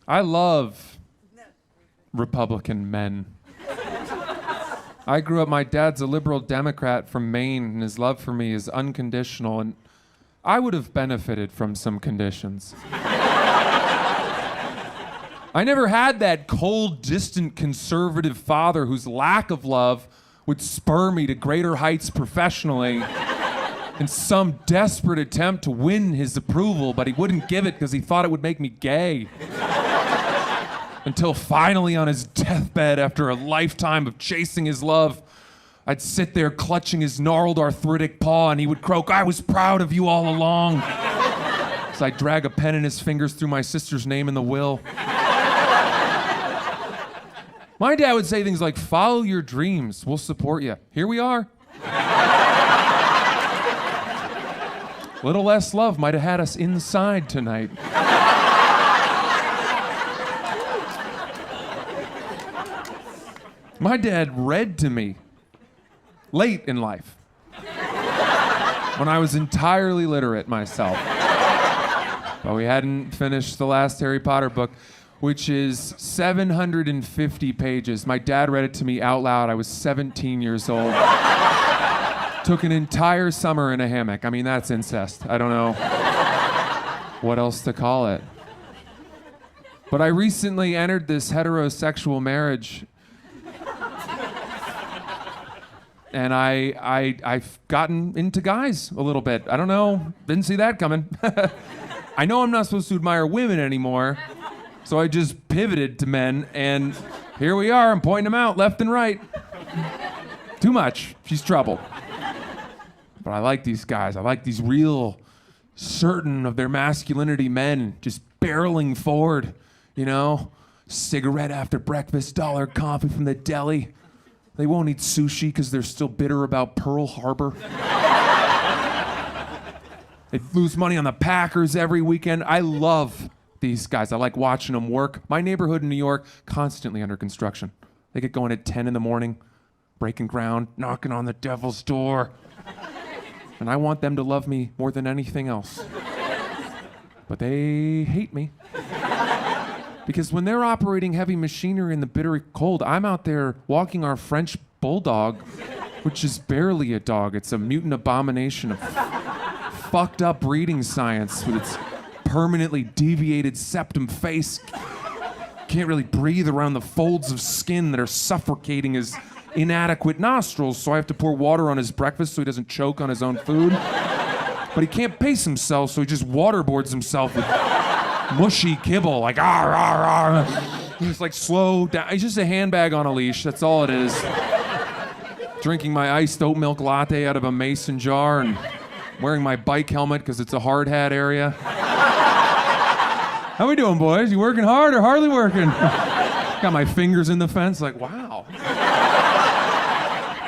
I love Republican men. I grew up, my dad's a liberal Democrat from Maine, and his love for me is unconditional, and I would have benefited from some conditions. I never had that cold, distant, conservative father whose lack of love would spur me to greater heights professionally in some desperate attempt to win his approval, but he wouldn't give it because he thought it would make me gay. Until finally on his deathbed, after a lifetime of chasing his love, I'd sit there clutching his gnarled arthritic paw and he would croak, "I was proud of you all along." As I drag a pen in his fingers through my sister's name in the will. My dad would say things like, "Follow your dreams, we'll support you." Here we are. Little less love might have had us inside tonight. My dad read to me late in life when I was entirely literate myself. But we hadn't finished the last Harry Potter book, which is 750 pages. My dad read it to me out loud. I was 17 years old. Took an entire summer in a hammock. I mean, that's incest. I don't know what else to call it. But I recently entered this heterosexual marriage. And I've gotten into guys a little bit. I don't know, didn't see that coming. I know I'm not supposed to admire women anymore, so I just pivoted to men, and here we are, I'm pointing them out left and right. Too much, she's trouble. But I like these guys, I like these real, certain of their masculinity men, just barreling forward, you know? Cigarette after breakfast, dollar coffee from the deli. They won't eat sushi because they're still bitter about Pearl Harbor. They lose money on the Packers every weekend. I love these guys. I like watching them work. My neighborhood in New York, constantly under construction. They get going at 10 in the morning, breaking ground, knocking on the devil's door. And I want them to love me more than anything else. But they hate me. Because when they're operating heavy machinery in the bitter cold, I'm out there walking our French bulldog, which is barely a dog. It's a mutant abomination of fucked up breeding science with its permanently deviated septum face. Can't really breathe around the folds of skin that are suffocating his inadequate nostrils, so I have to pour water on his breakfast so he doesn't choke on his own food. But he can't pace himself, so he just waterboards himself with mushy kibble, like ar ar ar. He's like slow down. He's just a handbag on a leash. That's all it is. Drinking my iced oat milk latte out of a mason jar and wearing my bike helmet because it's a hard hat area. How we doing, boys? You working hard or hardly working? Got my fingers in the fence, like, wow.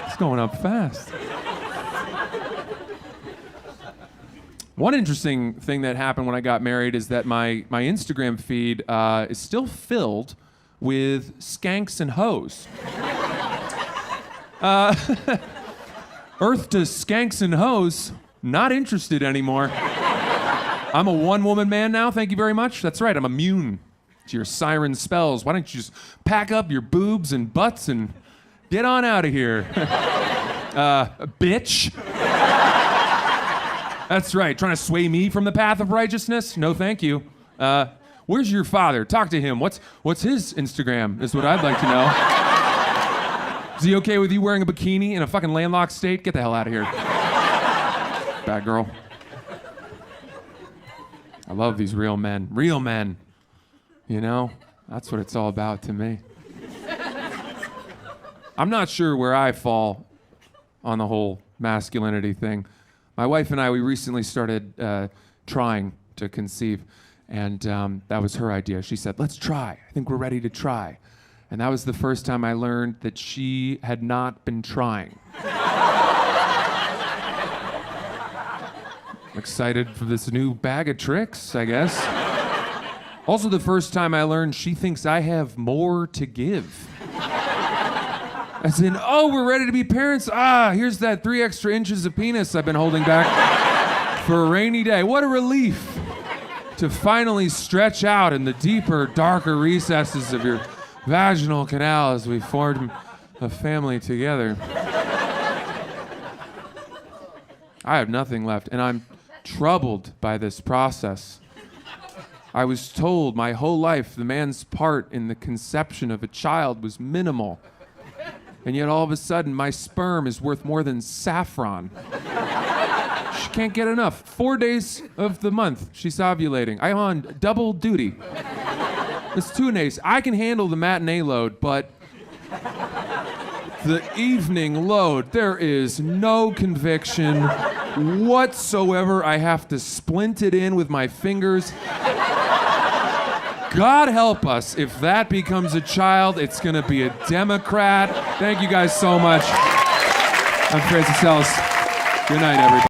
It's going up fast. One interesting thing that happened when I got married is that my Instagram feed is still filled with skanks and hoes. Earth to skanks and hoes, not interested anymore. I'm a one-woman man now, thank you very much. That's right, I'm immune to your siren spells. Why don't you just pack up your boobs and butts and get on out of here? Bitch. That's right, trying to sway me from the path of righteousness? No, thank you. Where's your father? Talk to him. What's his Instagram, is what I'd like to know. Is he okay with you wearing a bikini in a fucking landlocked state? Get the hell out of here. Bad girl. I love these real men. Real men. You know? That's what it's all about to me. I'm not sure where I fall on the whole masculinity thing. My wife and I, we recently started trying to conceive, and that was her idea. She said, let's try. I think we're ready to try. And that was the first time I learned that she had not been trying. I'm excited for this new bag of tricks, I guess. Also the first time I learned she thinks I have more to give. As in, oh, we're ready to be parents. Ah, here's that 3 extra inches of penis I've been holding back for a rainy day. What a relief. to finally stretch out in the deeper, darker recesses of your vaginal canal as we form a family together. I have nothing left, and I'm troubled by this process. I was told my whole life the man's part in the conception of a child was minimal. And yet all of a sudden, my sperm is worth more than saffron. She can't get enough. 4 days of the month, she's ovulating. I'm on double duty. It's 2 days. I can handle the matinee load, but the evening load, there is no conviction whatsoever. I have to splint it in with my fingers. God help us if that becomes a child. It's going to be a Democrat. Thank you guys so much. I'm Francis Ellis. Good night, everybody.